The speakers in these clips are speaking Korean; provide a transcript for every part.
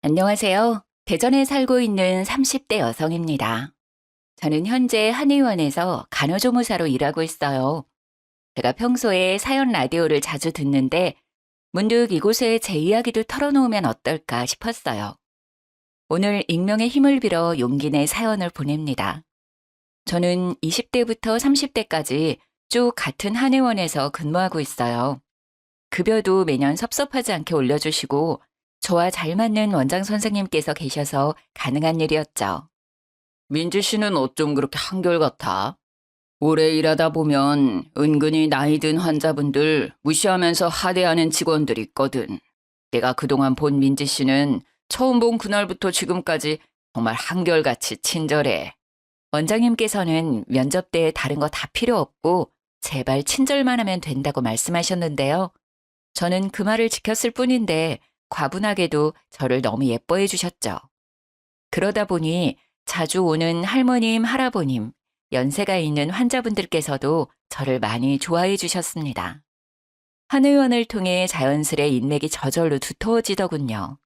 안녕하세요. 대전에 살고 있는 30대 여성입니다. 저는 현재 한의원에서 간호조무사로 일하고 있어요. 제가 평소에 사연 라디오를 자주 듣는데 문득 이곳에 제 이야기도 털어놓으면 어떨까 싶었어요. 오늘 익명의 힘을 빌어 용기 내 사연을 보냅니다. 저는 20대부터 30대까지 쭉 같은 한의원에서 근무하고 있어요. 급여도 매년 섭섭하지 않게 올려주시고 저와 잘 맞는 원장 선생님께서 계셔서 가능한 일이었죠. 민지 씨는 어쩜 그렇게 한결같아? 오래 일하다 보면 은근히 나이 든 환자분들 무시하면서 하대하는 직원들 있거든. 내가 그동안 본 민지 씨는 처음 본 그날부터 지금까지 정말 한결같이 친절해. 원장님께서는 면접 때 다른 거 다 필요 없고 제발 친절만 하면 된다고 말씀하셨는데요. 저는 그 말을 지켰을 뿐인데 과분하게도 저를 너무 예뻐해 주셨죠. 그러다 보니 자주 오는 할머님, 할아버님, 연세가 있는 환자분들께서도 저를 많이 좋아해 주셨습니다. 한의원을 통해 자연스레 인맥이 저절로 두터워지더군요.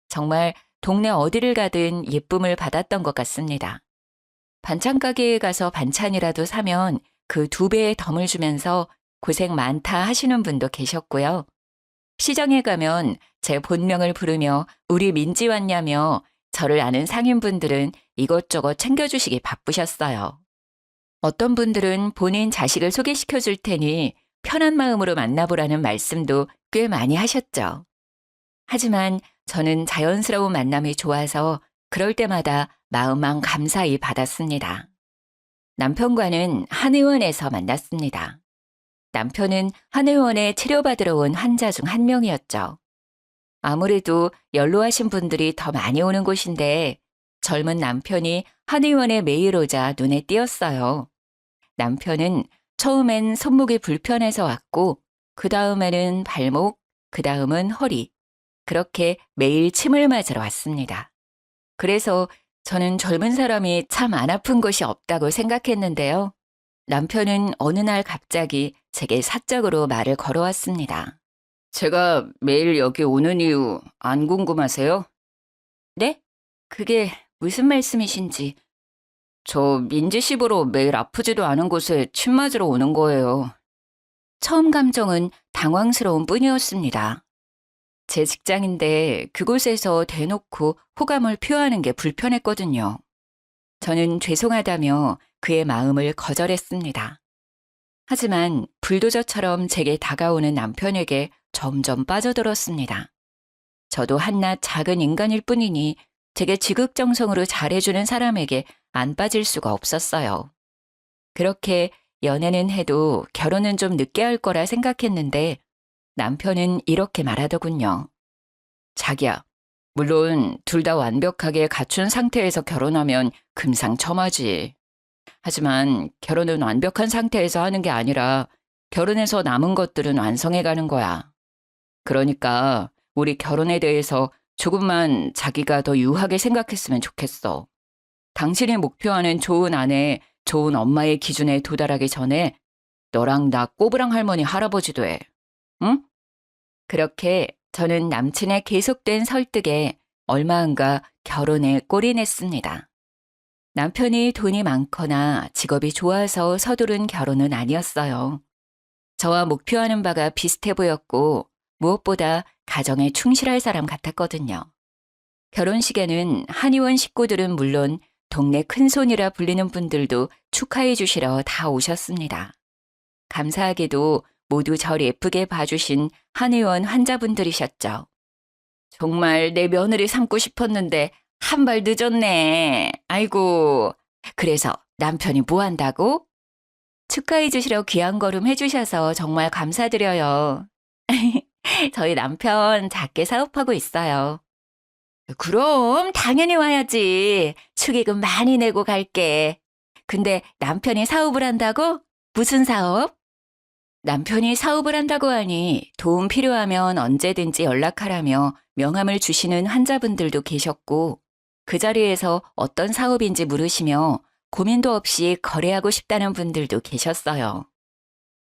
정말 동네 어디를 가든 예쁨을 받았던 것 같습니다. 반찬 가게에 가서 반찬이라도 사면 그 2배의 덤을 주면서 고생 많다 하시는 분도 계셨고요. 시장에 가면 제 본명을 부르며 우리 민지 왔냐며 저를 아는 상인분들은 이것저것 챙겨주시기 바쁘셨어요. 어떤 분들은 본인 자식을 소개시켜 줄 테니 편한 마음으로 만나보라는 말씀도 꽤 많이 하셨죠. 하지만 저는 자연스러운 만남이 좋아서 그럴 때마다 마음만 감사히 받았습니다. 남편과는 한의원에서 만났습니다. 남편은 한의원에 치료받으러 온 환자 중 한 명이었죠. 아무래도 연로하신 분들이 더 많이 오는 곳인데 젊은 남편이 한의원에 매일 오자 눈에 띄었어요. 남편은 처음엔 손목이 불편해서 왔고 그 다음에는 발목, 그 다음은 허리. 그렇게 매일 침을 맞으러 왔습니다. 그래서 저는 젊은 사람이 참 안 아픈 곳이 없다고 생각했는데요. 남편은 어느 날 갑자기 제게 사적으로 말을 걸어왔습니다. 제가 매일 여기 오는 이유 안 궁금하세요? 네? 그게 무슨 말씀이신지. 저 민지 씨 보러 매일 아프지도 않은 곳에 침 맞으러 오는 거예요. 처음 감정은 당황스러운 뿐이었습니다. 제 직장인데 그곳에서 대놓고 호감을 표하는 게 불편했거든요. 저는 죄송하다며 그의 마음을 거절했습니다. 하지만 불도저처럼 제게 다가오는 남편에게 점점 빠져들었습니다. 저도 한낱 작은 인간일 뿐이니 제게 지극정성으로 잘해주는 사람에게 안 빠질 수가 없었어요. 그렇게 연애는 해도 결혼은 좀 늦게 할 거라 생각했는데 남편은 이렇게 말하더군요. 자기야, 물론 둘 다 완벽하게 갖춘 상태에서 결혼하면 금상첨화지. 하지만 결혼은 완벽한 상태에서 하는 게 아니라 결혼해서 남은 것들은 완성해 가는 거야. 그러니까 우리 결혼에 대해서 조금만 자기가 더 유하게 생각했으면 좋겠어. 당신이 목표하는 좋은 아내, 좋은 엄마의 기준에 도달하기 전에 너랑 나 꼬부랑 할머니 할아버지 돼. 응? 그렇게 저는 남친의 계속된 설득에 얼마 안가 결혼에 골이 냈습니다. 남편이 돈이 많거나 직업이 좋아서 서두른 결혼은 아니었어요. 저와 목표하는 바가 비슷해 보였고 무엇보다 가정에 충실할 사람 같았거든요. 결혼식에는 한의원 식구들은 물론 동네 큰손이라 불리는 분들도 축하해 주시러 다 오셨습니다. 감사하게도 모두 절 예쁘게 봐주신 한의원 환자분들이셨죠. 정말 내 며느리 삼고 싶었는데 한 발 늦었네. 아이고. 그래서 남편이 뭐 한다고? 축하해 주시러 귀한 걸음 해주셔서 정말 감사드려요. 저희 남편 작게 사업하고 있어요. 그럼 당연히 와야지. 축의금 많이 내고 갈게. 근데 남편이 사업을 한다고? 무슨 사업? 남편이 사업을 한다고 하니 도움 필요하면 언제든지 연락하라며 명함을 주시는 환자분들도 계셨고 그 자리에서 어떤 사업인지 물으시며 고민도 없이 거래하고 싶다는 분들도 계셨어요.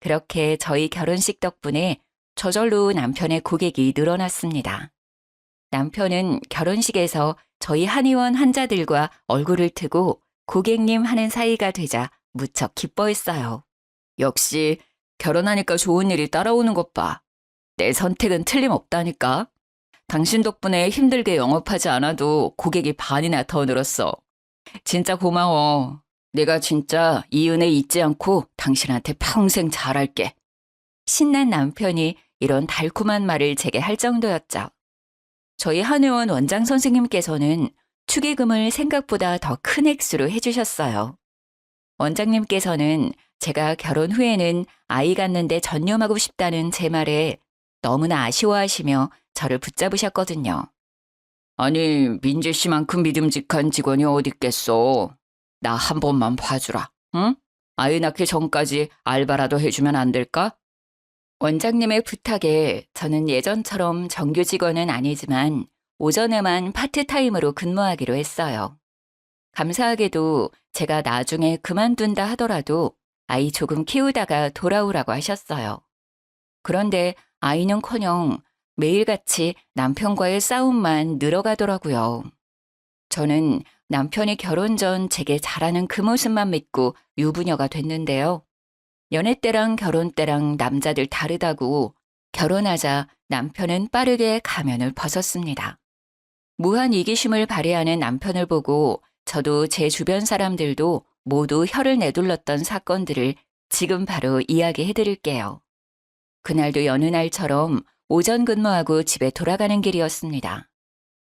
그렇게 저희 결혼식 덕분에 저절로 남편의 고객이 늘어났습니다. 남편은 결혼식에서 저희 한의원 환자들과 얼굴을 트고 고객님 하는 사이가 되자 무척 기뻐했어요. 역시 결혼하니까 좋은 일이 따라오는 것 봐. 내 선택은 틀림없다니까. 당신 덕분에 힘들게 영업하지 않아도 고객이 반이나 더 늘었어. 진짜 고마워. 내가 진짜 이 은혜 잊지 않고 당신한테 평생 잘할게. 신난 남편이 이런 달콤한 말을 제게 할 정도였죠. 저희 한의원 원장 선생님께서는 축의금을 생각보다 더 큰 액수로 해주셨어요. 원장님께서는 제가 결혼 후에는 아이 갖는데 전념하고 싶다는 제 말에 너무나 아쉬워하시며 저를 붙잡으셨거든요. 아니, 민재 씨만큼 믿음직한 직원이 어딨겠어. 나 한 번만 봐주라, 응? 아이 낳기 전까지 알바라도 해주면 안 될까? 원장님의 부탁에 저는 예전처럼 정규 직원은 아니지만 오전에만 파트타임으로 근무하기로 했어요. 감사하게도 제가 나중에 그만둔다 하더라도 아이 조금 키우다가 돌아오라고 하셨어요. 그런데 아이는커녕 매일같이 남편과의 싸움만 늘어가더라고요. 저는 남편이 결혼 전 제게 잘하는 그 모습만 믿고 유부녀가 됐는데요. 연애 때랑 결혼 때랑 남자들 다르다고 결혼하자 남편은 빠르게 가면을 벗었습니다. 무한 이기심을 발휘하는 남편을 보고 저도 제 주변 사람들도 모두 혀를 내둘렀던 사건들을 지금 바로 이야기해 드릴게요. 그날도 여느 날처럼 오전 근무하고 집에 돌아가는 길이었습니다.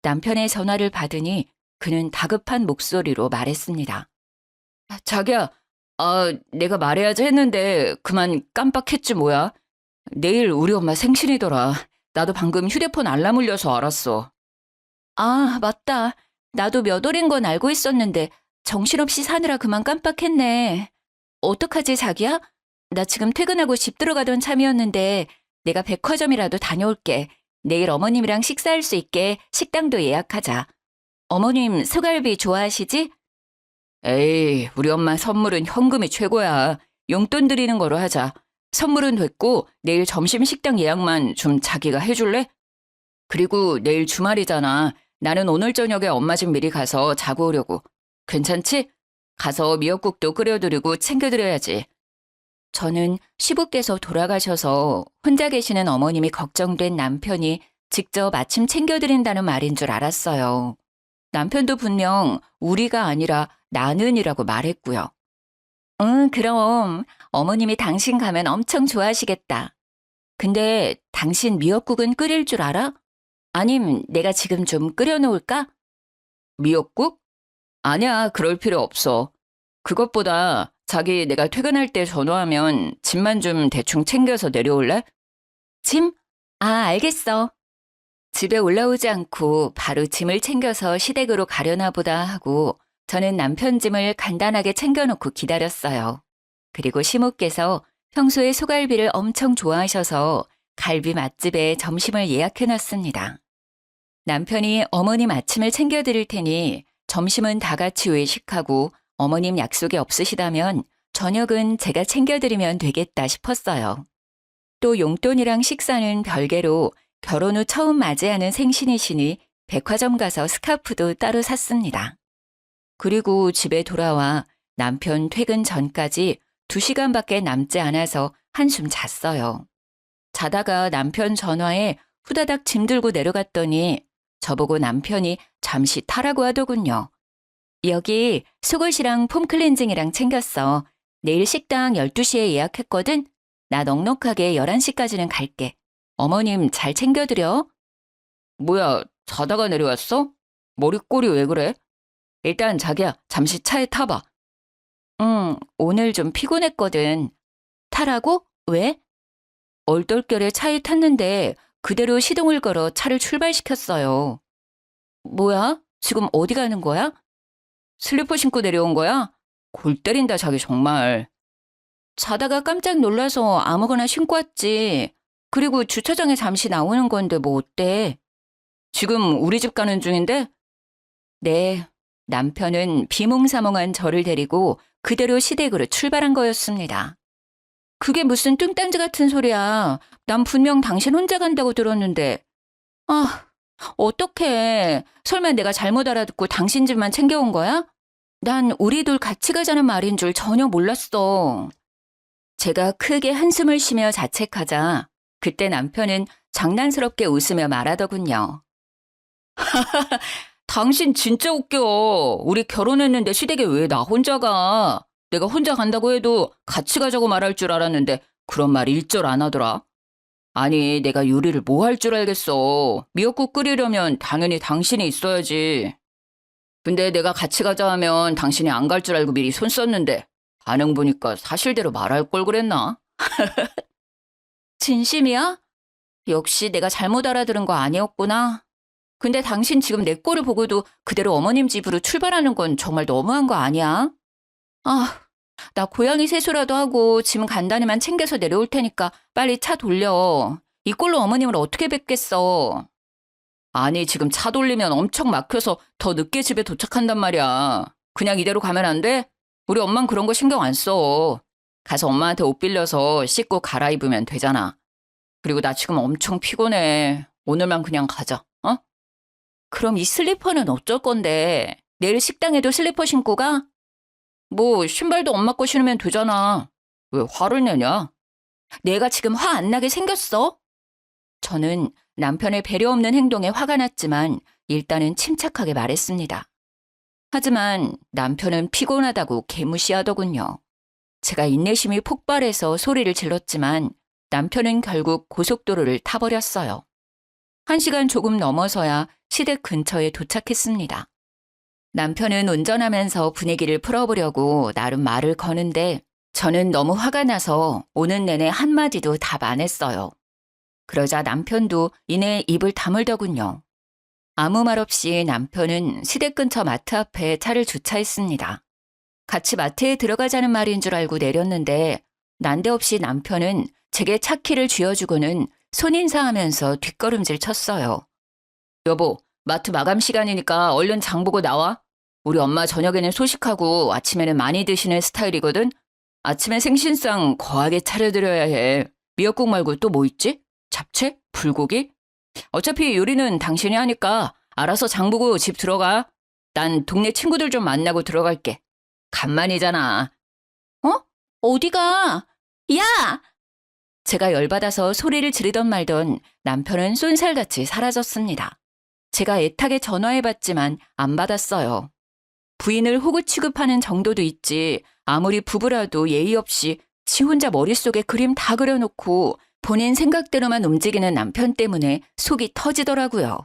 남편의 전화를 받으니 그는 다급한 목소리로 말했습니다. 자기야, 내가 말해야지 했는데 그만 깜빡했지 뭐야. 내일 우리 엄마 생신이더라. 나도 방금 휴대폰 알람 울려서 알았어. 아, 맞다. 나도 몇 월인 건 알고 있었는데 정신없이 사느라 그만 깜빡했네. 어떡하지, 자기야? 나 지금 퇴근하고 집 들어가던 참이었는데 내가 백화점이라도 다녀올게. 내일 어머님이랑 식사할 수 있게 식당도 예약하자. 어머님 소갈비 좋아하시지? 에이, 우리 엄마 선물은 현금이 최고야. 용돈 드리는 거로 하자. 선물은 됐고 내일 점심 식당 예약만 좀 자기가 해줄래? 그리고 내일 주말이잖아. 나는 오늘 저녁에 엄마 집 미리 가서 자고 오려고. 괜찮지? 가서 미역국도 끓여드리고 챙겨드려야지. 저는 시부께서 돌아가셔서 혼자 계시는 어머님이 걱정된 남편이 직접 아침 챙겨드린다는 말인 줄 알았어요. 남편도 분명 우리가 아니라 나는이라고 말했고요. 응, 그럼 어머님이 당신 가면 엄청 좋아하시겠다. 근데 당신 미역국은 끓일 줄 알아? 아님 내가 지금 좀 끓여놓을까? 미역국? 아니야, 그럴 필요 없어. 그것보다 자기 내가 퇴근할 때 전화하면 짐만 좀 대충 챙겨서 내려올래? 짐? 아, 알겠어. 집에 올라오지 않고 바로 짐을 챙겨서 시댁으로 가려나 보다 하고 저는 남편 짐을 간단하게 챙겨놓고 기다렸어요. 그리고 시모께서 평소에 소갈비를 엄청 좋아하셔서 갈비 맛집에 점심을 예약해놨습니다. 남편이 어머님 아침을 챙겨드릴 테니 점심은 다 같이 외식하고 어머님 약속이 없으시다면 저녁은 제가 챙겨드리면 되겠다 싶었어요. 또 용돈이랑 식사는 별개로 결혼 후 처음 맞이하는 생신이시니 백화점 가서 스카프도 따로 샀습니다. 그리고 집에 돌아와 남편 퇴근 전까지 2시간밖에 남지 않아서 한숨 잤어요. 자다가 남편 전화에 후다닥 짐 들고 내려갔더니 저보고 남편이 잠시 타라고 하더군요. 여기 속옷이랑 폼 클렌징이랑 챙겼어. 내일 식당 12시에 예약했거든. 나 넉넉하게 11시까지는 갈게. 어머님 잘 챙겨드려. 뭐야, 자다가 내려왔어? 머리꼴이 왜 그래? 일단 자기야, 잠시 차에 타봐. 응, 오늘 좀 피곤했거든. 타라고? 왜? 얼떨결에 차에 탔는데 그대로 시동을 걸어 차를 출발시켰어요. 뭐야? 지금 어디 가는 거야? 슬리퍼 신고 내려온 거야? 골 때린다, 자기 정말. 자다가 깜짝 놀라서 아무거나 신고 왔지. 그리고 주차장에 잠시 나오는 건데 뭐 어때? 지금 우리 집 가는 중인데? 네, 남편은 비몽사몽한 저를 데리고 그대로 시댁으로 출발한 거였습니다. 그게 무슨 뚱딴지 같은 소리야. 난 분명 당신 혼자 간다고 들었는데. 아, 어떡해. 설마 내가 잘못 알아듣고 당신 집만 챙겨온 거야? 난 우리 둘 같이 가자는 말인 줄 전혀 몰랐어. 제가 크게 한숨을 쉬며 자책하자 그때 남편은 장난스럽게 웃으며 말하더군요. 당신 진짜 웃겨. 우리 결혼했는데 시댁에 왜 나 혼자 가? 내가 혼자 간다고 해도 같이 가자고 말할 줄 알았는데 그런 말 일절 안 하더라. 아니, 내가 요리를 뭐 할 줄 알겠어. 미역국 끓이려면 당연히 당신이 있어야지. 근데 내가 같이 가자 하면 당신이 안 갈 줄 알고 미리 손 썼는데 반응 보니까 사실대로 말할 걸 그랬나? 진심이야? 역시 내가 잘못 알아들은 거 아니었구나. 근데 당신 지금 내 꼴을 보고도 그대로 어머님 집으로 출발하는 건 정말 너무한 거 아니야? 아, 나 고양이 세수라도 하고 짐 간단히만 챙겨서 내려올 테니까 빨리 차 돌려. 이 꼴로 어머님을 어떻게 뵙겠어. 아니, 지금 차 돌리면 엄청 막혀서 더 늦게 집에 도착한단 말이야. 그냥 이대로 가면 안 돼? 우리 엄만 그런 거 신경 안 써. 가서 엄마한테 옷 빌려서 씻고 갈아입으면 되잖아. 그리고 나 지금 엄청 피곤해. 오늘만 그냥 가자, 어? 그럼 이 슬리퍼는 어쩔 건데? 내일 식당에도 슬리퍼 신고 가? 뭐 신발도 엄마 거 신으면 되잖아. 왜 화를 내냐? 내가 지금 화 안 나게 생겼어? 저는 남편의 배려 없는 행동에 화가 났지만 일단은 침착하게 말했습니다. 하지만 남편은 피곤하다고 개무시하더군요. 제가 인내심이 폭발해서 소리를 질렀지만 남편은 결국 고속도로를 타버렸어요. 1시간 조금 넘어서야 시댁 근처에 도착했습니다. 남편은 운전하면서 분위기를 풀어보려고 나름 말을 거는데 저는 너무 화가 나서 오는 내내 한마디도 답 안 했어요. 그러자 남편도 이내 입을 다물더군요. 아무 말 없이 남편은 시댁 근처 마트 앞에 차를 주차했습니다. 같이 마트에 들어가자는 말인 줄 알고 내렸는데 난데없이 남편은 제게 차 키를 쥐어주고는 손인사하면서 뒷걸음질 쳤어요. 여보, 마트 마감 시간이니까 얼른 장 보고 나와. 우리 엄마 저녁에는 소식하고 아침에는 많이 드시는 스타일이거든. 아침에 생신상 거하게 차려드려야 해. 미역국 말고 또 뭐 있지? 잡채? 불고기? 어차피 요리는 당신이 하니까 알아서 장 보고 집 들어가. 난 동네 친구들 좀 만나고 들어갈게. 간만이잖아. 어? 어디가? 야! 제가 열받아서 소리를 지르던 말던 남편은 쏜살같이 사라졌습니다. 제가 애타게 전화해봤지만 안 받았어요. 부인을 호구 취급하는 정도도 있지 아무리 부부라도 예의 없이 지 혼자 머릿속에 그림 다 그려놓고 본인 생각대로만 움직이는 남편 때문에 속이 터지더라고요.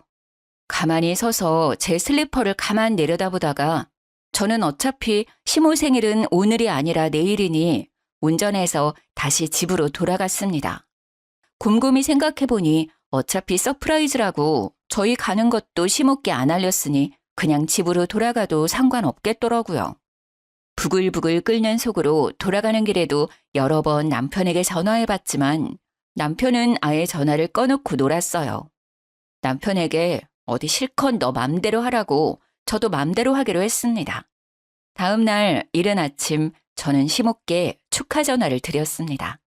가만히 서서 제 슬리퍼를 가만 내려다보다가 저는 어차피 시모 생일은 오늘이 아니라 내일이니 운전해서 다시 집으로 돌아갔습니다. 곰곰이 생각해보니 어차피 서프라이즈라고 저희 가는 것도 시모께 안 알렸으니 그냥 집으로 돌아가도 상관없겠더라고요. 부글부글 끓는 속으로 돌아가는 길에도 여러 번 남편에게 전화해봤지만 남편은 아예 전화를 꺼놓고 놀았어요. 남편에게 어디 실컷 너 맘대로 하라고 저도 맘대로 하기로 했습니다. 다음 날 이른 아침 저는 시모께 축하 전화를 드렸습니다.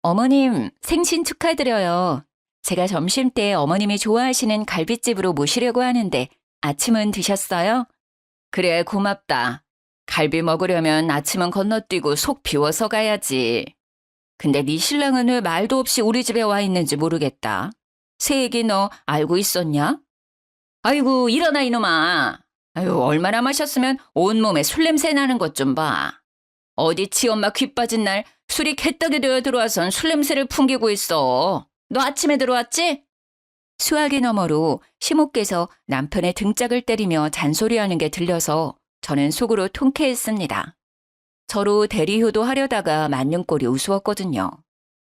어머님, 생신 축하드려요. 제가 점심때 어머님이 좋아하시는 갈빗집으로 모시려고 하는데 아침은 드셨어요? 그래, 고맙다. 갈비 먹으려면 아침은 건너뛰고 속 비워서 가야지. 근데 네 신랑은 왜 말도 없이 우리 집에 와 있는지 모르겠다. 새 얘기 너 알고 있었냐? 아이고, 일어나 이놈아. 아유, 얼마나 마셨으면 온몸에 술 냄새 나는 것 좀 봐. 어디 지 엄마 귀 빠진 날 술이 개떡이 되어 들어와선 술 냄새를 풍기고 있어. 너 아침에 들어왔지? 수화기 너머로 시모께서 남편의 등짝을 때리며 잔소리하는 게 들려서 저는 속으로 통쾌했습니다. 저로 대리효도 하려다가 맞는 꼴이 우스웠거든요.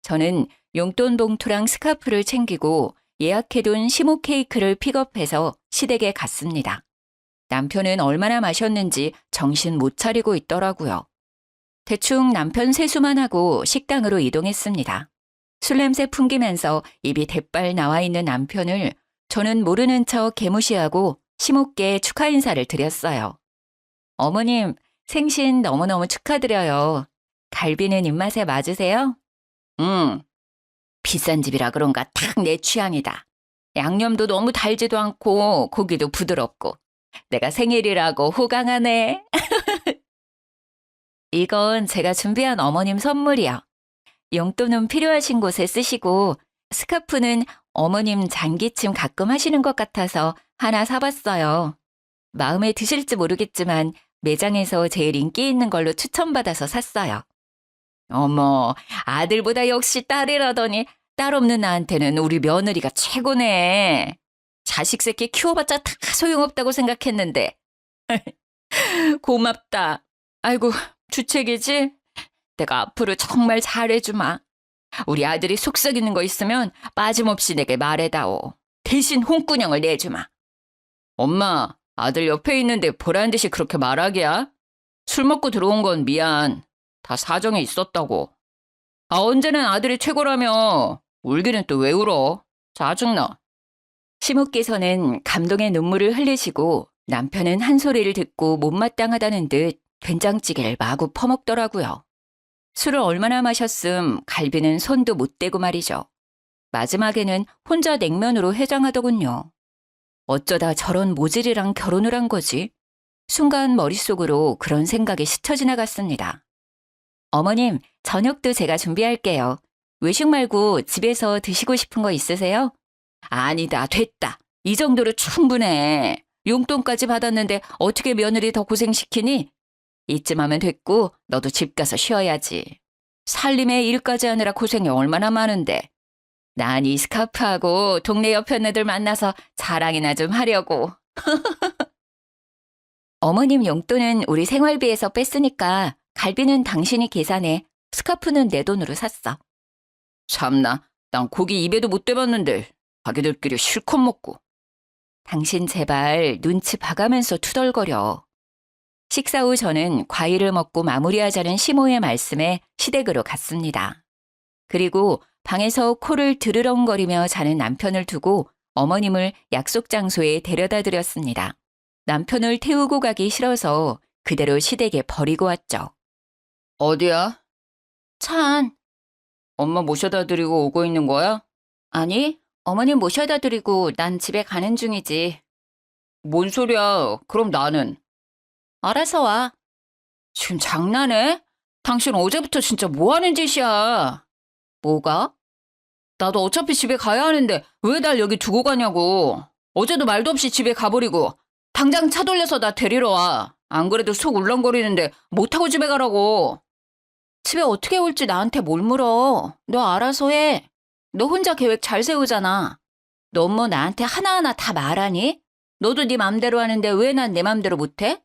저는 용돈 봉투랑 스카프를 챙기고 예약해둔 시모 케이크를 픽업해서 시댁에 갔습니다. 남편은 얼마나 마셨는지 정신 못 차리고 있더라고요. 대충 남편 세수만 하고 식당으로 이동했습니다. 술 냄새 풍기면서 입이 대빨 나와 있는 남편을 저는 모르는 척 개무시하고 시모께 축하 인사를 드렸어요. 어머님, 생신 너무너무 축하드려요. 갈비는 입맛에 맞으세요? 응. 비싼 집이라 그런가 딱 내 취향이다. 양념도 너무 달지도 않고 고기도 부드럽고 내가 생일이라고 호강하네. 이건 제가 준비한 어머님 선물이요. 용돈은 필요하신 곳에 쓰시고 스카프는 어머님 장기침 가끔 하시는 것 같아서 하나 사봤어요. 마음에 드실지 모르겠지만 매장에서 제일 인기 있는 걸로 추천받아서 샀어요. 어머, 아들보다 역시 딸이라더니 딸 없는 나한테는 우리 며느리가 최고네. 자식 새끼 키워봤자 다 소용없다고 생각했는데. 고맙다. 아이고, 주책이지? 내가 앞으로 정말 잘해주마. 우리 아들이 속썩이는 거 있으면 빠짐없이 내게 말해다오. 대신 홍군형을 내주마. 엄마, 아들 옆에 있는데 보란 듯이 그렇게 말하기야? 술 먹고 들어온 건 미안. 다 사정이 있었다고. 아, 언제는 아들이 최고라며. 울기는 또 왜 울어? 짜증나. 시모께서는 감동의 눈물을 흘리시고 남편은 한 소리를 듣고 못마땅하다는 듯 된장찌개를 마구 퍼먹더라고요. 술을 얼마나 마셨음 갈비는 손도 못 대고 말이죠. 마지막에는 혼자 냉면으로 해장하더군요. 어쩌다 저런 모질이랑 결혼을 한 거지? 순간 머릿속으로 그런 생각이 스쳐 지나갔습니다. 어머님, 저녁도 제가 준비할게요. 외식 말고 집에서 드시고 싶은 거 있으세요? 아니다, 됐다. 이 정도로 충분해. 용돈까지 받았는데 어떻게 며느리 더 고생시키니? 이쯤 하면 됐고 너도 집 가서 쉬어야지. 살림에 일까지 하느라 고생이 얼마나 많은데. 난 이 스카프하고 동네 여편네들 만나서 자랑이나 좀 하려고. 어머님 용돈은 우리 생활비에서 뺐으니까 갈비는 당신이 계산해. 스카프는 내 돈으로 샀어. 참나, 난 고기 입에도 못 대봤는데 자기들끼리 실컷 먹고. 당신 제발 눈치 봐가면서 투덜거려. 식사 후 저는 과일을 먹고 마무리하자는 시모의 말씀에 시댁으로 갔습니다. 그리고 방에서 코를 드르렁거리며 자는 남편을 두고 어머님을 약속 장소에 데려다 드렸습니다. 남편을 태우고 가기 싫어서 그대로 시댁에 버리고 왔죠. 어디야? 차 안. 엄마 모셔다 드리고 오고 있는 거야? 아니, 어머님 모셔다 드리고 난 집에 가는 중이지. 뭔 소리야? 그럼 나는? 알아서 와. 지금 장난해? 당신 어제부터 진짜 뭐 하는 짓이야? 뭐가? 나도 어차피 집에 가야 하는데 왜 날 여기 두고 가냐고. 어제도 말도 없이 집에 가버리고 당장 차 돌려서 나 데리러 와. 안 그래도 속 울렁거리는데 못 타고 집에 가라고. 집에 어떻게 올지 나한테 뭘 물어. 너 알아서 해. 너 혼자 계획 잘 세우잖아. 너 뭐 나한테 하나하나 다 말하니? 너도 네 맘대로 하는데 왜 난 내 맘대로 못해?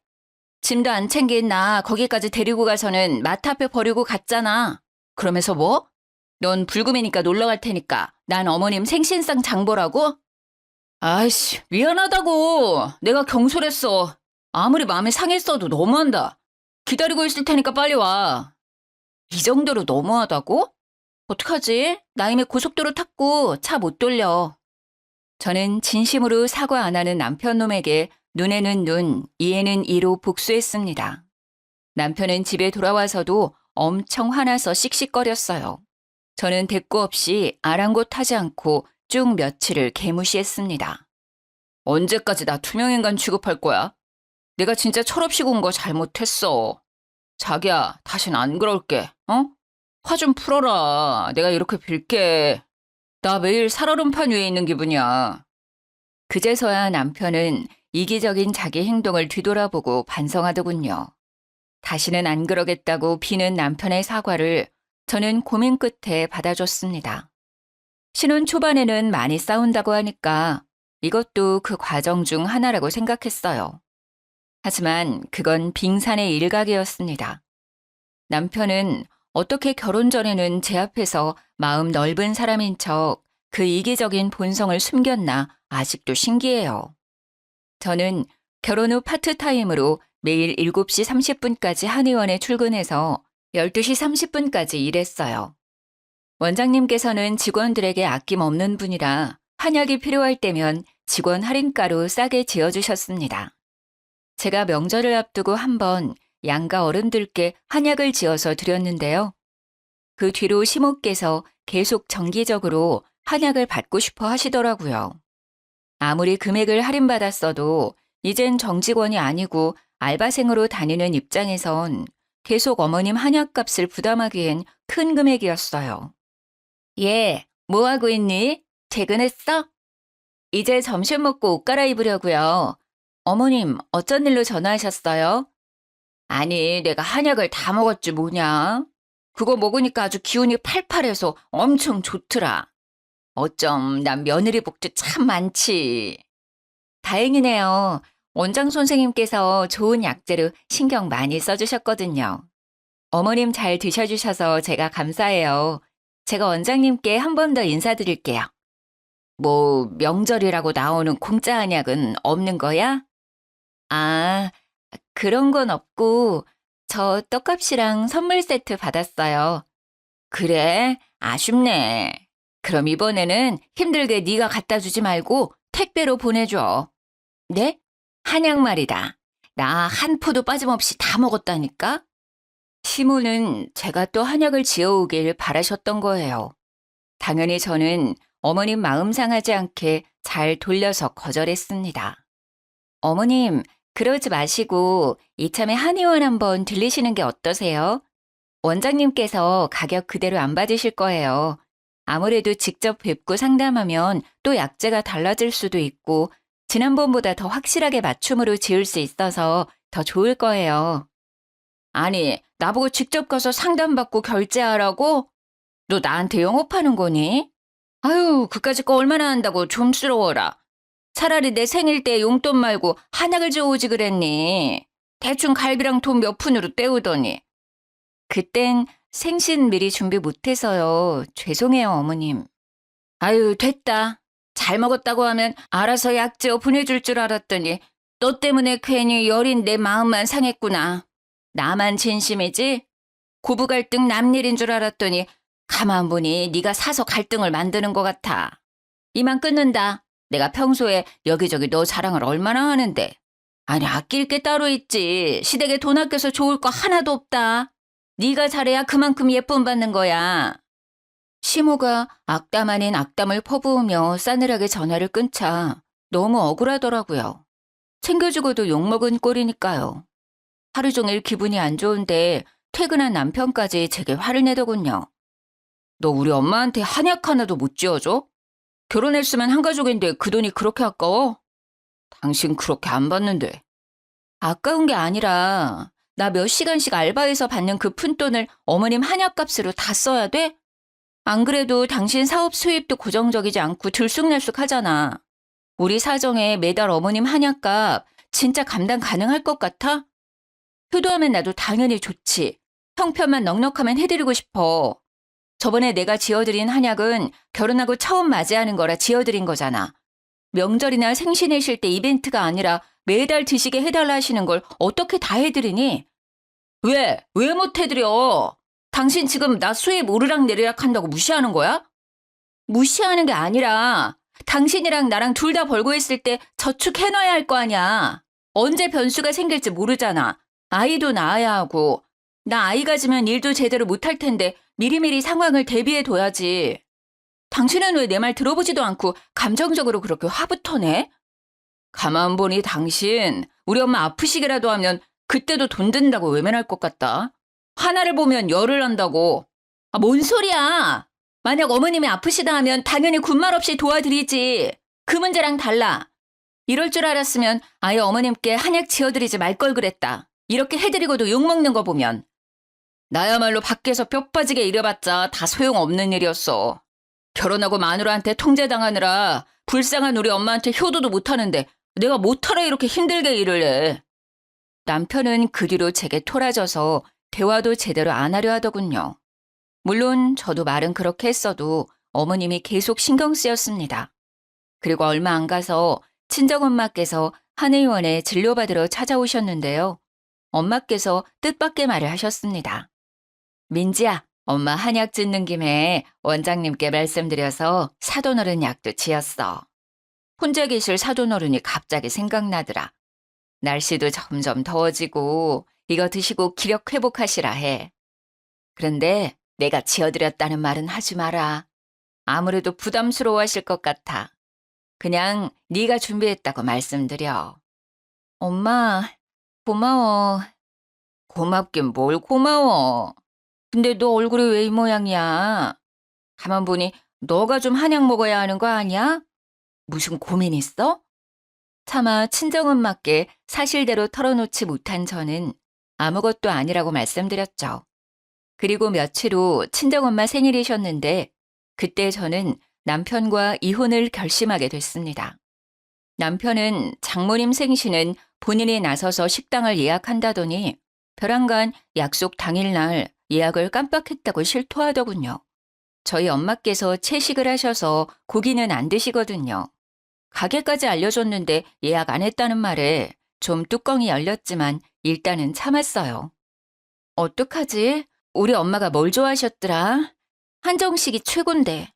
짐도 안 챙긴 나 거기까지 데리고 가서는 마트 앞에 버리고 갔잖아. 그러면서 뭐? 넌 불금이니까 놀러 갈 테니까 난 어머님 생신상 장보라고? 아이씨, 미안하다고. 내가 경솔했어. 아무리 마음이 상했어도 너무한다. 기다리고 있을 테니까 빨리 와. 이 정도로 너무하다고? 어떡하지? 나 이미 고속도로 탔고 차 못 돌려. 저는 진심으로 사과 안 하는 남편 놈에게 눈에는 눈, 이에는 이로 복수했습니다. 남편은 집에 돌아와서도 엄청 화나서 씩씩거렸어요. 저는 대꾸 없이 아랑곳하지 않고 쭉 며칠을 개무시했습니다. 언제까지 나 투명인간 취급할 거야? 내가 진짜 철없이 군 거 잘못했어. 자기야, 다신 안 그럴게, 어? 화 좀 풀어라. 내가 이렇게 빌게. 나 매일 살얼음판 위에 있는 기분이야. 그제서야 남편은 이기적인 자기 행동을 뒤돌아보고 반성하더군요. 다시는 안 그러겠다고 비는 남편의 사과를 저는 고민 끝에 받아줬습니다. 신혼 초반에는 많이 싸운다고 하니까 이것도 그 과정 중 하나라고 생각했어요. 하지만 그건 빙산의 일각이었습니다. 남편은 어떻게 결혼 전에는 제 앞에서 마음 넓은 사람인 척 그 이기적인 본성을 숨겼나 아직도 신기해요. 저는 결혼 후 파트타임으로 매일 7시 30분까지 한의원에 출근해서 12시 30분까지 일했어요. 원장님께서는 직원들에게 아낌없는 분이라 한약이 필요할 때면 직원 할인가로 싸게 지어주셨습니다. 제가 명절을 앞두고 한번 양가 어른들께 한약을 지어서 드렸는데요. 그 뒤로 시모께서 계속 정기적으로 한약을 받고 싶어 하시더라고요. 아무리 금액을 할인받았어도 이젠 정직원이 아니고 알바생으로 다니는 입장에선 계속 어머님 한약값을 부담하기엔 큰 금액이었어요. 얘, 뭐 하고 있니? 퇴근했어? 이제 점심 먹고 옷 갈아입으려고요. 어머님, 어쩐 일로 전화하셨어요? 아니, 내가 한약을 다 먹었지 뭐냐? 그거 먹으니까 아주 기운이 팔팔해서 엄청 좋더라. 어쩜 난 며느리 복도 참 많지. 다행이네요. 원장 선생님께서 좋은 약재로 신경 많이 써주셨거든요. 어머님 잘 드셔주셔서 제가 감사해요. 제가 원장님께 한 번 더 인사드릴게요. 뭐 명절이라고 나오는 공짜 한약은 없는 거야? 아, 그런 건 없고 저 떡값이랑 선물 세트 받았어요. 그래? 아쉽네. 그럼 이번에는 힘들게 네가 갖다 주지 말고 택배로 보내줘. 네? 한약 말이다. 나 한 포도 빠짐없이 다 먹었다니까? 시모는 제가 또 한약을 지어오길 바라셨던 거예요. 당연히 저는 어머님 마음 상하지 않게 잘 돌려서 거절했습니다. 어머님, 그러지 마시고 이참에 한의원 한번 들리시는 게 어떠세요? 원장님께서 가격 그대로 안 받으실 거예요. 아무래도 직접 뵙고 상담하면 또 약재가 달라질 수도 있고 지난번보다 더 확실하게 맞춤으로 지을 수 있어서 더 좋을 거예요. 아니, 나보고 직접 가서 상담받고 결제하라고? 너 나한테 영업하는 거니? 아유, 그까짓 거 얼마나 한다고 좀스러워라. 차라리 내 생일 때 용돈 말고 한약을 줘오지 그랬니? 대충 갈비랑 돈 몇 푼으로 때우더니. 그땐 생신 미리 준비 못해서요. 죄송해요, 어머님. 아유, 됐다. 잘 먹었다고 하면 알아서 약재어 보내줄 줄 알았더니 너 때문에 괜히 여린 내 마음만 상했구나. 나만 진심이지? 고부 갈등 남일인 줄 알았더니 가만 보니 네가 사서 갈등을 만드는 것 같아. 이만 끊는다. 내가 평소에 여기저기 너 자랑을 얼마나 하는데. 아니, 아낄 게 따로 있지. 시댁에 돈 아껴서 좋을 거 하나도 없다. 네가 잘해야 그만큼 예쁨 받는 거야. 시모가 악담 아닌 악담을 퍼부으며 싸늘하게 전화를 끊자 너무 억울하더라고요. 챙겨주고도 욕먹은 꼴이니까요. 하루 종일 기분이 안 좋은데 퇴근한 남편까지 제게 화를 내더군요. 너 우리 엄마한테 한약 하나도 못 지어줘? 결혼했으면 한 가족인데 그 돈이 그렇게 아까워? 당신 그렇게 안 받는데. 아까운 게 아니라 나 몇 시간씩 알바해서 받는 그 푼돈을 어머님 한약값으로 다 써야 돼? 안 그래도 당신 사업 수입도 고정적이지 않고 들쑥날쑥 하잖아. 우리 사정에 매달 어머님 한약값 진짜 감당 가능할 것 같아? 효도하면 나도 당연히 좋지. 형편만 넉넉하면 해드리고 싶어. 저번에 내가 지어드린 한약은 결혼하고 처음 맞이하는 거라 지어드린 거잖아. 명절이나 생신이실 때 이벤트가 아니라 매달 드시게 해달라 하시는 걸 어떻게 다 해드리니? 왜? 왜 못 해드려? 당신 지금 나 수입 오르락내리락 한다고 무시하는 거야? 무시하는 게 아니라 당신이랑 나랑 둘 다 벌고 있을 때 저축해놔야 할 거 아니야. 언제 변수가 생길지 모르잖아. 아이도 낳아야 하고. 나 아이 가지면 일도 제대로 못할 텐데 미리미리 상황을 대비해둬야지. 당신은 왜 내 말 들어보지도 않고 감정적으로 그렇게 화부터 내? 가만 보니 당신 우리 엄마 아프시기라도 하면 그때도 돈 든다고 외면할 것 같다. 하나를 보면 열을 난다고. 아, 뭔 소리야. 만약 어머님이 아프시다 하면 당연히 군말 없이 도와드리지. 그 문제랑 달라. 이럴 줄 알았으면 아예 어머님께 한약 지어드리지 말 걸 그랬다. 이렇게 해드리고도 욕먹는 거 보면. 나야말로 밖에서 뼈 빠지게 일해봤자 다 소용없는 일이었어. 결혼하고 마누라한테 통제당하느라 불쌍한 우리 엄마한테 효도도 못하는데 내가 못하러 이렇게 힘들게 일을 해. 남편은 그 뒤로 제게 토라져서 대화도 제대로 안 하려 하더군요. 물론 저도 말은 그렇게 했어도 어머님이 계속 신경 쓰였습니다. 그리고 얼마 안 가서 친정엄마께서 한의원에 진료받으러 찾아오셨는데요. 엄마께서 뜻밖의 말을 하셨습니다. 민지야, 엄마 한약 짓는 김에 원장님께 말씀드려서 사돈어른 약도 지었어. 혼자 계실 사돈어른이 갑자기 생각나더라. 날씨도 점점 더워지고 이거 드시고 기력 회복하시라 해. 그런데 내가 지어드렸다는 말은 하지 마라. 아무래도 부담스러워하실 것 같아. 그냥 네가 준비했다고 말씀드려. 엄마, 고마워. 고맙긴 뭘 고마워. 근데 너 얼굴이 왜 이 모양이야? 가만 보니 너가 좀 한약 먹어야 하는 거 아니야? 무슨 고민 있어? 차마 친정엄마께 사실대로 털어놓지 못한 저는 아무것도 아니라고 말씀드렸죠. 그리고 며칠 후 친정엄마 생일이셨는데 그때 저는 남편과 이혼을 결심하게 됐습니다. 남편은 장모님 생신은 본인이 나서서 식당을 예약한다더니 벼랑간 약속 당일날 예약을 깜빡했다고 실토하더군요. 저희 엄마께서 채식을 하셔서 고기는 안 드시거든요. 가게까지 알려줬는데 예약 안 했다는 말에 좀 뚜껑이 열렸지만 일단은 참았어요. 어떡하지? 우리 엄마가 뭘 좋아하셨더라? 한정식이 최곤데.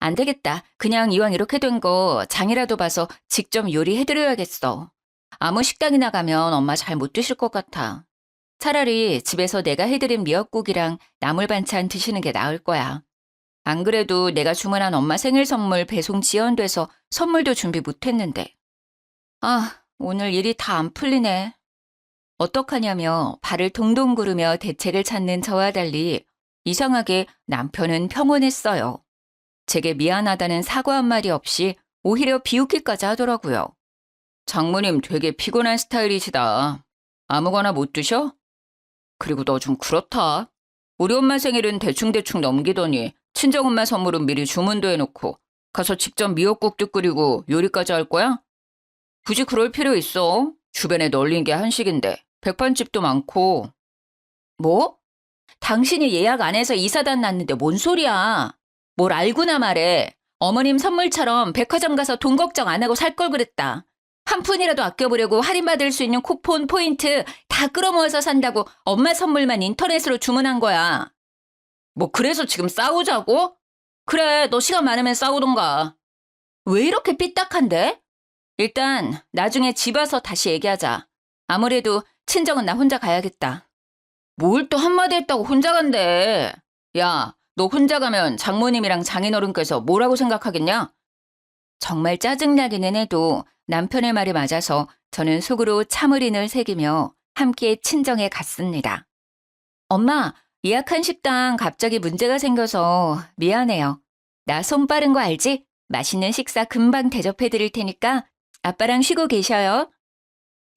안 되겠다. 그냥 이왕 이렇게 된 거 장이라도 봐서 직접 요리해드려야겠어. 아무 식당이나 가면 엄마 잘 못 드실 것 같아. 차라리 집에서 내가 해드린 미역국이랑 나물 반찬 드시는 게 나을 거야. 안 그래도 내가 주문한 엄마 생일 선물 배송 지연돼서 선물도 준비 못했는데. 아, 오늘 일이 다 안 풀리네. 어떡하냐며 발을 동동 구르며 대책을 찾는 저와 달리 이상하게 남편은 평온했어요. 제게 미안하다는 사과 한마디 없이 오히려 비웃기까지 하더라고요. 장모님 되게 피곤한 스타일이시다. 아무거나 못 드셔? 그리고 너 좀 그렇다. 우리 엄마 생일은 대충대충 넘기더니 친정엄마 선물은 미리 주문도 해놓고 가서 직접 미역국도 끓이고 요리까지 할 거야? 굳이 그럴 필요 있어. 주변에 널린 게 한식인데 백반집도 많고. 뭐? 당신이 예약 안 해서 이사단 났는데 뭔 소리야. 뭘 알고나 말해. 어머님 선물처럼 백화점 가서 돈 걱정 안 하고 살 걸 그랬다. 한 푼이라도 아껴보려고 할인받을 수 있는 쿠폰, 포인트 다 끌어모아서 산다고 엄마 선물만 인터넷으로 주문한 거야. 뭐 그래서 지금 싸우자고? 그래, 너 시간 많으면 싸우던가. 왜 이렇게 삐딱한데? 일단 나중에 집 와서 다시 얘기하자. 아무래도 친정은 나 혼자 가야겠다. 뭘 또 한마디 했다고 혼자 간대. 야, 너 혼자 가면 장모님이랑 장인어른께서 뭐라고 생각하겠냐? 정말 짜증나기는 해도 남편의 말이 맞아서 저는 속으로 참을인을 새기며 함께 친정에 갔습니다. 엄마, 예약한 식당 갑자기 문제가 생겨서 미안해요. 나 손 빠른 거 알지? 맛있는 식사 금방 대접해 드릴 테니까 아빠랑 쉬고 계셔요.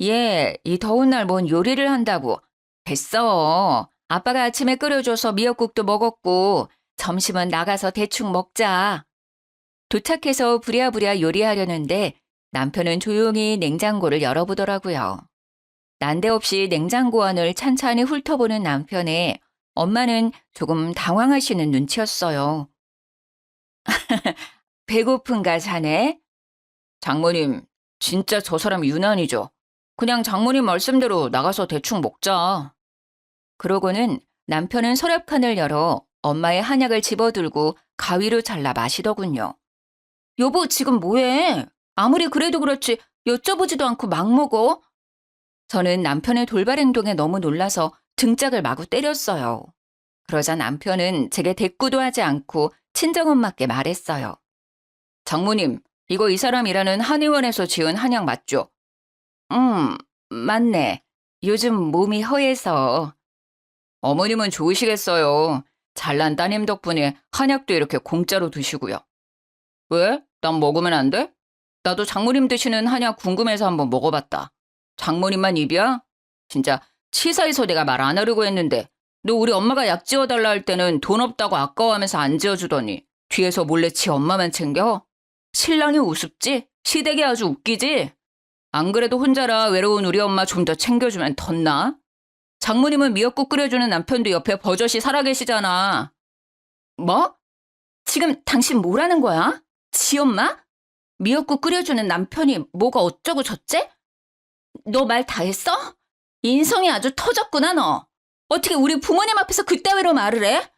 예, 이 더운 날 뭔 요리를 한다고. 됐어. 아빠가 아침에 끓여줘서 미역국도 먹었고 점심은 나가서 대충 먹자. 도착해서 부랴부랴 요리하려는데 남편은 조용히 냉장고를 열어보더라고요. 난데없이 냉장고 안을 찬찬히 훑어보는 남편에 엄마는 조금 당황하시는 눈치였어요. 배고픈가 자네? 장모님, 진짜 저 사람 유난이죠. 그냥 장모님 말씀대로 나가서 대충 먹자. 그러고는 남편은 서랍칸을 열어 엄마의 한약을 집어들고 가위로 잘라 마시더군요. 여보, 지금 뭐해? 아무리 그래도 그렇지 여쭤보지도 않고 막 먹어? 저는 남편의 돌발 행동에 너무 놀라서 등짝을 마구 때렸어요. 그러자 남편은 제게 대꾸도 하지 않고 친정엄마께 말했어요. 장모님, 이거 이 사람 일하는 한의원에서 지은 한약 맞죠? 맞네. 요즘 몸이 허해서. 어머님은 좋으시겠어요. 잘난 따님 덕분에 한약도 이렇게 공짜로 드시고요. 왜? 난 먹으면 안 돼? 나도 장모님 드시는 한약 궁금해서 한번 먹어봤다. 장모님만 입이야? 진짜 치사해서 내가 말 안 하려고 했는데 너 우리 엄마가 약 지어달라 할 때는 돈 없다고 아까워하면서 안 지어주더니 뒤에서 몰래 지 엄마만 챙겨? 신랑이 우습지? 시댁이 아주 웃기지? 안 그래도 혼자라 외로운 우리 엄마 좀 더 챙겨주면 덧나? 장모님은 미역국 끓여주는 남편도 옆에 버젓이 살아계시잖아. 뭐? 지금 당신 뭐라는 거야? 지 엄마? 미역국 끓여주는 남편이 뭐가 어쩌고 저째? 너 말 다 했어? 인성이 아주 터졌구나 너. 어떻게 우리 부모님 앞에서 그따위로 말을 해?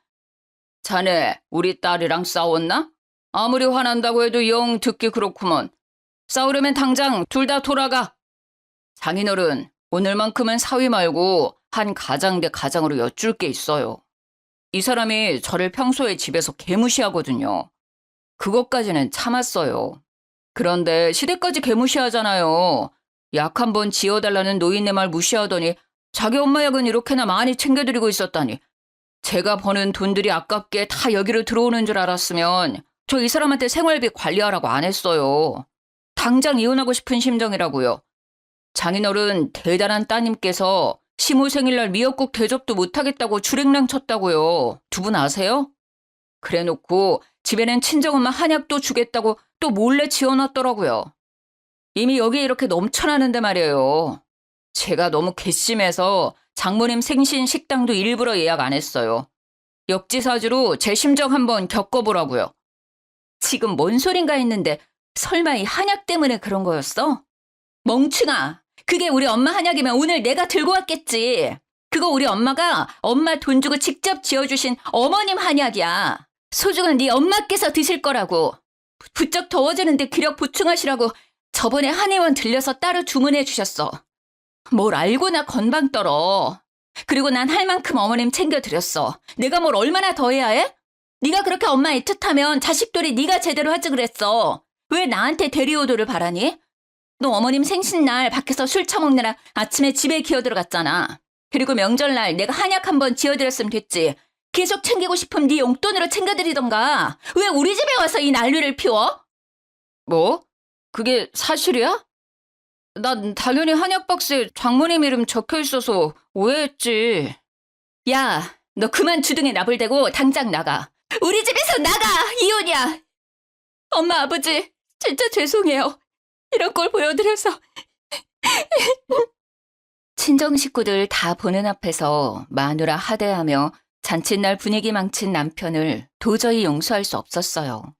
자네 우리 딸이랑 싸웠나? 아무리 화난다고 해도 영 듣기 그렇구먼. 싸우려면 당장 둘 다 돌아가. 장인어른, 오늘만큼은 사위 말고 한 가장 대 가장으로 여쭐 게 있어요. 이 사람이 저를 평소에 집에서 개무시하거든요. 그것까지는 참았어요. 그런데 시댁까지 개무시하잖아요. 약 한 번 지어달라는 노인네 말 무시하더니 자기 엄마 약은 이렇게나 많이 챙겨드리고 있었다니. 제가 버는 돈들이 아깝게 다 여기로 들어오는 줄 알았으면 저 이 사람한테 생활비 관리하라고 안 했어요. 당장 이혼하고 싶은 심정이라고요. 장인어른 대단한 따님께서 시모 생일날 미역국 대접도 못하겠다고 주랭랑 쳤다고요. 두 분 아세요? 그래놓고 집에는 친정엄마 한약도 주겠다고 또 몰래 지어놨더라고요. 이미 여기에 이렇게 넘쳐나는데 말이에요. 제가 너무 괘씸해서 장모님 생신 식당도 일부러 예약 안 했어요. 역지사지로 제 심정 한번 겪어보라고요. 지금 뭔 소린가 했는데 설마 이 한약 때문에 그런 거였어? 멍충아, 그게 우리 엄마 한약이면 오늘 내가 들고 왔겠지. 그거 우리 엄마가 엄마 돈 주고 직접 지어주신 어머님 한약이야. 소중한 네 엄마께서 드실 거라고. 부쩍 더워지는데 기력 보충하시라고 저번에 한의원 들려서 따로 주문해 주셨어. 뭘 알고나 건방 떨어. 그리고 난 할 만큼 어머님 챙겨드렸어. 내가 뭘 얼마나 더 해야 해? 네가 그렇게 엄마 애틋하면 자식들이 네가 제대로 하지 그랬어. 왜 나한테 대리오도를 바라니? 너 어머님 생신날 밖에서 술 처먹느라 아침에 집에 기어들어갔잖아. 그리고 명절날 내가 한약 한번 지어드렸으면 됐지. 계속 챙기고 싶으면 네 용돈으로 챙겨드리던가. 왜 우리 집에 와서 이 난리를 피워? 뭐? 그게 사실이야? 난 당연히 한약 박스에 장모님 이름 적혀 있어서 오해했지. 야, 너 그만 주둥이 나불대고 당장 나가. 우리 집에서 나가! 이혼이야! 엄마, 아버지, 진짜 죄송해요. 이런 걸 보여드려서. 친정 식구들 다 보는 앞에서 마누라 하대하며 잔칫날 분위기 망친 남편을 도저히 용서할 수 없었어요.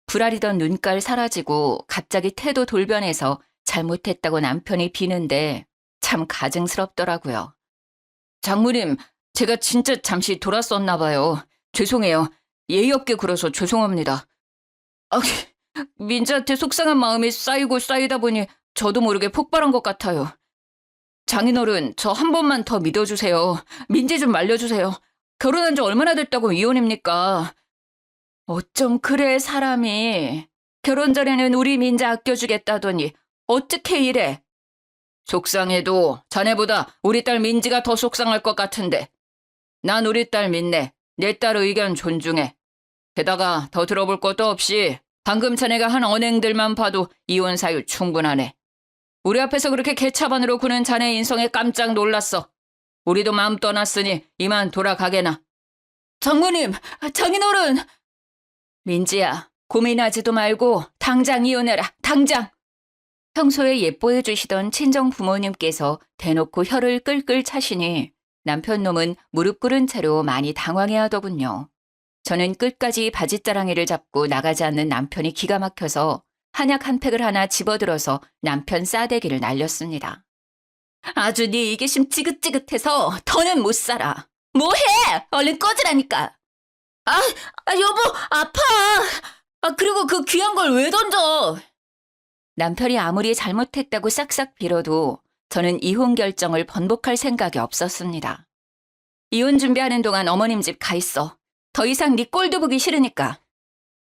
불아리던 눈깔 사라지고 갑자기 태도 돌변해서 잘못했다고 남편이 비는데 참 가증스럽더라고요. 장모님, 제가 진짜 잠시 돌았었나 봐요. 죄송해요. 예의 없게 굴어서 죄송합니다. 아, 민지한테 속상한 마음이 쌓이고 쌓이다 보니 저도 모르게 폭발한 것 같아요. 장인어른, 저 한 번만 더 믿어주세요. 민지 좀 말려주세요. 결혼한 지 얼마나 됐다고 이혼입니까? 어쩜 그래, 사람이. 결혼 전에는 우리 민지 아껴주겠다더니 어떻게 이래? 속상해도 자네보다 우리 딸 민지가 더 속상할 것 같은데. 난 우리 딸 믿네. 내 딸 의견 존중해. 게다가 더 들어볼 것도 없이 방금 자네가 한 언행들만 봐도 이혼 사유 충분하네. 우리 앞에서 그렇게 개차반으로 구는 자네 인성에 깜짝 놀랐어. 우리도 마음 떠났으니 이만 돌아가게나. 장모님, 장인어른. 민지야, 고민하지도 말고 당장 이혼해라, 당장. 평소에 예뻐해 주시던 친정 부모님께서 대놓고 혀를 끌끌 차시니 남편 놈은 무릎 꿇은 채로 많이 당황해 하더군요. 저는 끝까지 바짓자랑이를 잡고 나가지 않는 남편이 기가 막혀서 한약 한 팩을 하나 집어들어서 남편 싸대기를 날렸습니다. 아주 네 이기심 지긋지긋해서 더는 못 살아. 뭐해? 얼른 꺼지라니까. 여보, 아파. 그리고 그 귀한 걸 왜 던져? 남편이 아무리 잘못했다고 싹싹 빌어도 저는 이혼 결정을 번복할 생각이 없었습니다. 이혼 준비하는 동안 어머님 집 가 있어. 더 이상 네 꼴도 보기 싫으니까.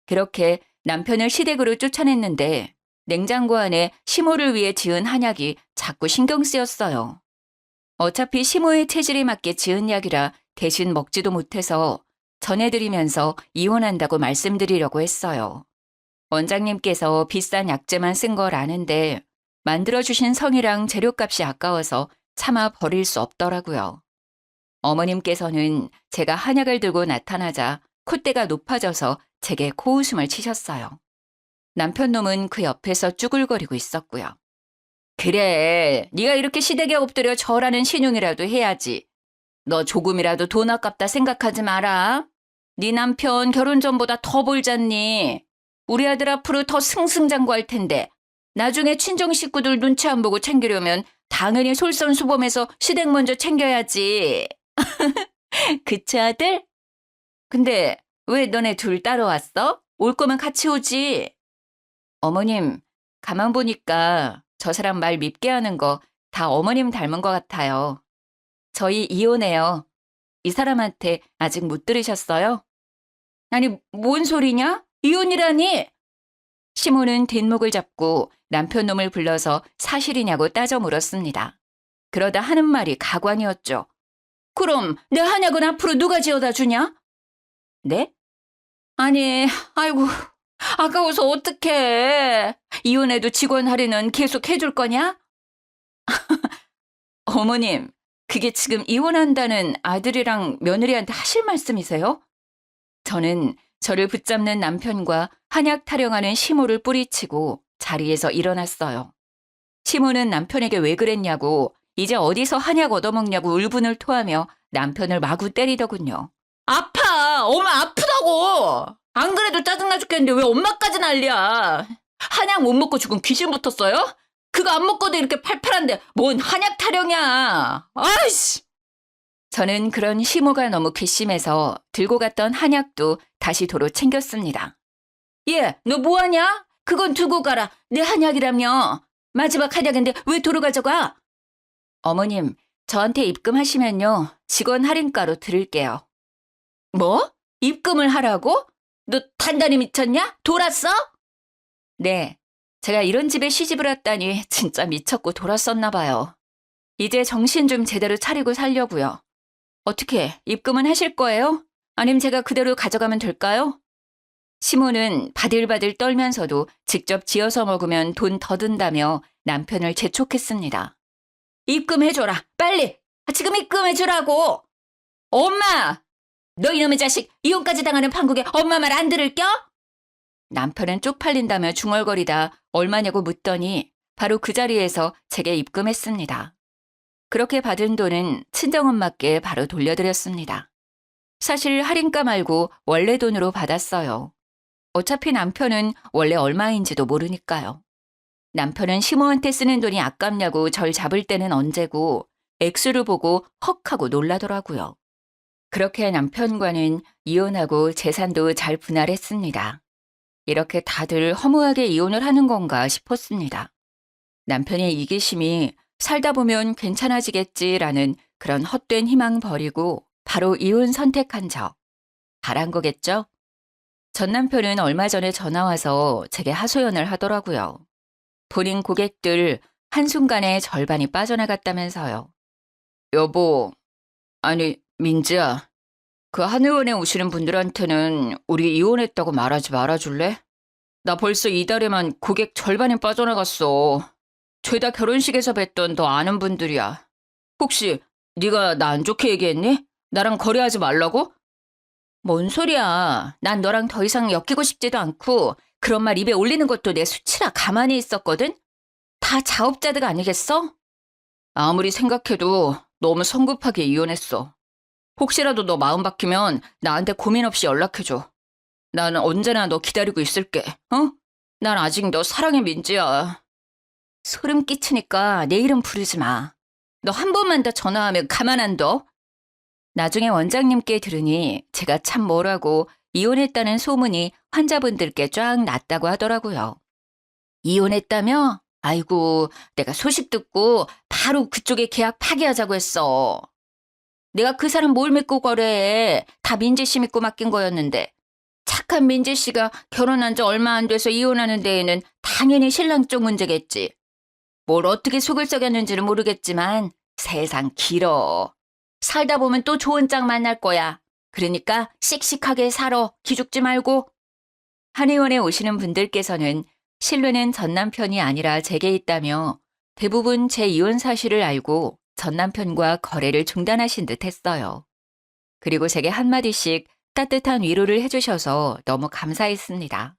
그렇게 남편을 시댁으로 쫓아냈는데 냉장고 안에 시모를 위해 지은 한약이 자꾸 신경 쓰였어요. 어차피 시모의 체질에 맞게 지은 약이라 대신 먹지도 못해서 전해드리면서 이혼한다고 말씀드리려고 했어요. 원장님께서 비싼 약재만 쓴 걸 아는데 만들어주신 성이랑 재료값이 아까워서 차마 버릴 수 없더라고요. 어머님께서는 제가 한약을 들고 나타나자 콧대가 높아져서 제게 코웃음을 치셨어요. 남편 놈은 그 옆에서 쭈글거리고 있었고요. 그래, 네가 이렇게 시댁에 엎드려 절하는 신용이라도 해야지. 너 조금이라도 돈 아깝다 생각하지 마라. 네 남편 결혼 전보다 더 벌잖니. 우리 아들 앞으로 더 승승장구할 텐데 나중에 친정 식구들 눈치 안 보고 챙기려면 당연히 솔선수범해서 시댁 먼저 챙겨야지. 그치 아들? 근데 왜 너네 둘 따로 왔어? 올 거면 같이 오지. 어머님, 가만 보니까 저 사람 말 밉게 하는 거 다 어머님 닮은 것 같아요. 저희 이혼해요. 이 사람한테 아직 못 들으셨어요? 아니, 뭔 소리냐? 이혼이라니? 시모는 뒷목을 잡고 남편 놈을 불러서 사실이냐고 따져 물었습니다. 그러다 하는 말이 가관이었죠. 그럼 내 한약은 앞으로 누가 지어다 주냐? 네? 아니, 아이고, 아까워서 어떡해. 이혼해도 직원 할인은 계속 해줄 거냐? 어머님, 그게 지금 이혼한다는 아들이랑 며느리한테 하실 말씀이세요? 저는 저를 붙잡는 남편과 한약 타령하는 시모를 뿌리치고 자리에서 일어났어요. 시모는 남편에게 왜 그랬냐고, 이제 어디서 한약 얻어먹냐고 울분을 토하며 남편을 마구 때리더군요. 아파! 엄마 아프다고! 안 그래도 짜증나 죽겠는데 왜 엄마까지 난리야? 한약 못 먹고 죽은 귀신 붙었어요? 그거 안 먹고도 이렇게 팔팔한데 뭔 한약 타령이야. 아이씨! 저는 그런 시모가 너무 괘씸해서 들고 갔던 한약도 다시 도로 챙겼습니다. 얘, 너 뭐하냐? 그건 두고 가라. 내 한약이라며. 마지막 한약인데 왜 도로 가져가? 어머님, 저한테 입금하시면요. 직원 할인가로 드릴게요. 뭐? 입금을 하라고? 너 단단히 미쳤냐? 돌았어? 네. 제가 이런 집에 시집을 왔다니 진짜 미쳤고 돌았었나 봐요. 이제 정신 좀 제대로 차리고 살려고요. 어떻게 입금은 하실 거예요? 아님 제가 그대로 가져가면 될까요? 시모는 바들바들 떨면서도 직접 지어서 먹으면 돈 더 든다며 남편을 재촉했습니다. 입금해줘라. 빨리. 지금 입금해주라고. 엄마! 너 이놈의 자식 이혼까지 당하는 판국에 엄마 말 안 들을겨? 남편은 쪽팔린다며 중얼거리다 얼마냐고 묻더니 바로 그 자리에서 제게 입금했습니다. 그렇게 받은 돈은 친정엄마께 바로 돌려드렸습니다. 사실 할인가 말고 원래 돈으로 받았어요. 어차피 남편은 원래 얼마인지도 모르니까요. 남편은 시모한테 쓰는 돈이 아깝냐고 절 잡을 때는 언제고 액수를 보고 헉하고 놀라더라고요. 그렇게 남편과는 이혼하고 재산도 잘 분할했습니다. 이렇게 다들 허무하게 이혼을 하는 건가 싶었습니다. 남편의 이기심이 살다 보면 괜찮아지겠지라는 그런 헛된 희망 버리고 바로 이혼 선택한 저. 잘한 거겠죠? 전 남편은 얼마 전에 전화와서 제게 하소연을 하더라고요. 본인 고객들 한순간에 절반이 빠져나갔다면서요. 여보, 아니 민지야, 그 한의원에 오시는 분들한테는 우리 이혼했다고 말하지 말아줄래? 나 벌써 이달에만 고객 절반이 빠져나갔어. 죄다 결혼식에서 뵀던 너 아는 분들이야. 혹시 네가 나 안 좋게 얘기했니? 나랑 거래하지 말라고? 뭔 소리야. 난 너랑 더 이상 엮이고 싶지도 않고 그런 말 입에 올리는 것도 내 수치라 가만히 있었거든? 다 자업자득 아니겠어? 아무리 생각해도 너무 성급하게 이혼했어. 혹시라도 너 마음 바뀌면 나한테 고민 없이 연락해줘. 나는 언제나 너 기다리고 있을게. 어? 난 아직 너 사랑의 민지야. 소름 끼치니까 내 이름 부르지 마. 너 한 번만 더 전화하면 가만 안 둬. 나중에 원장님께 들으니 제가 참 뭐라고 이혼했다는 소문이 환자분들께 쫙 났다고 하더라고요. 이혼했다며? 아이고, 내가 소식 듣고 바로 그쪽에 계약 파기하자고 했어. 내가 그 사람 뭘 믿고 거래해. 다 민지 씨 믿고 맡긴 거였는데. 착한 민지 씨가 결혼한 지 얼마 안 돼서 이혼하는 데에는 당연히 신랑 쪽 문제겠지. 뭘 어떻게 속을 썩였는지는 모르겠지만 세상 길어. 살다 보면 또 좋은 짝 만날 거야. 그러니까 씩씩하게 살아. 기죽지 말고. 한의원에 오시는 분들께서는 신뢰는 전 남편이 아니라 제게 있다며 대부분 제 이혼 사실을 알고 전 남편과 거래를 중단하신 듯 했어요. 그리고 제게 한마디씩 따뜻한 위로를 해주셔서 너무 감사했습니다.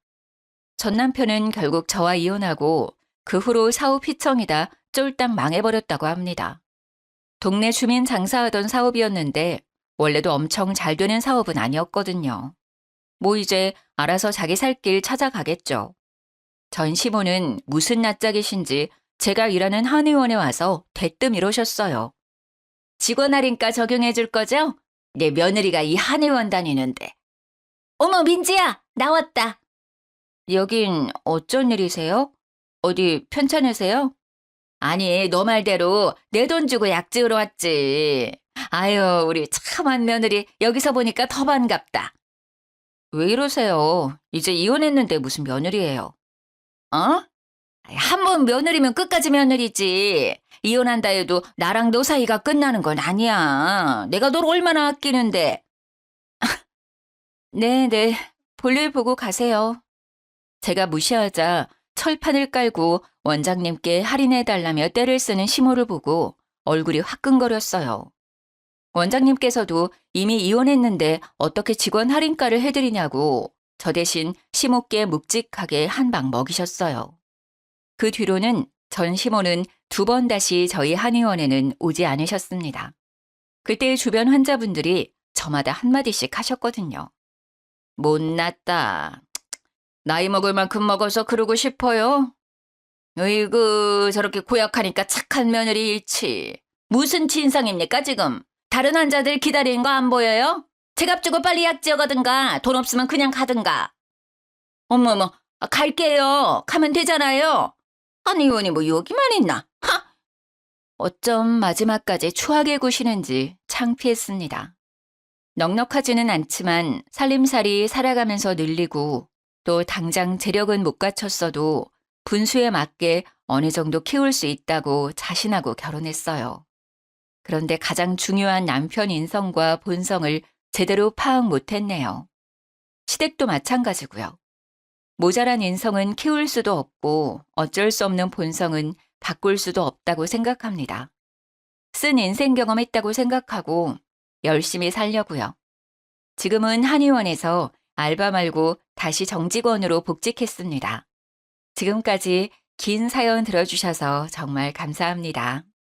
전 남편은 결국 저와 이혼하고 그 후로 사업 휘청이다 쫄딱 망해버렸다고 합니다. 동네 주민 장사하던 사업이었는데 원래도 엄청 잘 되는 사업은 아니었거든요. 뭐 이제 알아서 자기 살 길 찾아가겠죠. 전 시모는 무슨 낯짝이신지 제가 일하는 한의원에 와서 대뜸 이러셨어요. 직원 할인가 적용해 줄 거죠? 내 며느리가 이 한의원 다니는데. 어머 민지야, 나왔다. 여긴 어쩐 일이세요? 어디 편찮으세요? 아니, 너 말대로 내 돈 주고 약 지으러 왔지. 아유, 우리 참한 며느리 여기서 보니까 더 반갑다. 왜 이러세요? 이제 이혼했는데 무슨 며느리예요? 어? 한 번 며느리면 끝까지 며느리지. 이혼한다 해도 나랑 너 사이가 끝나는 건 아니야. 내가 널 얼마나 아끼는데. 네네. 볼일 보고 가세요. 제가 무시하자 철판을 깔고 원장님께 할인해달라며 떼를 쓰는 시모를 보고 얼굴이 화끈거렸어요. 원장님께서도 이미 이혼했는데 어떻게 직원 할인가를 해드리냐고 저 대신 시모께 묵직하게 한 방 먹이셨어요. 그 뒤로는 전 시모는 2번 다시 저희 한의원에는 오지 않으셨습니다. 그때 주변 환자분들이 저마다 한마디씩 하셨거든요. 못났다. 나이 먹을 만큼 먹어서 그러고 싶어요? 으이구 저렇게 고약하니까 착한 며느리 잃지. 무슨 진상입니까 지금? 다른 환자들 기다리는 거 안 보여요? 제값 주고 빨리 약 지어가든가 돈 없으면 그냥 가든가. 어머머 갈게요. 가면 되잖아요. 한의원이 뭐 여기만 있나? 하! 어쩜 마지막까지 추하게 구시는지 창피했습니다. 넉넉하지는 않지만 살림살이 살아가면서 늘리고 또 당장 재력은 못 갖췄어도 분수에 맞게 어느 정도 키울 수 있다고 자신하고 결혼했어요. 그런데 가장 중요한 남편 인성과 본성을 제대로 파악 못했네요. 시댁도 마찬가지고요. 모자란 인성은 키울 수도 없고 어쩔 수 없는 본성은 바꿀 수도 없다고 생각합니다. 쓴 인생 경험했다고 생각하고 열심히 살려고요. 지금은 한의원에서 알바 말고 다시 정직원으로 복직했습니다. 지금까지 긴 사연 들어주셔서 정말 감사합니다.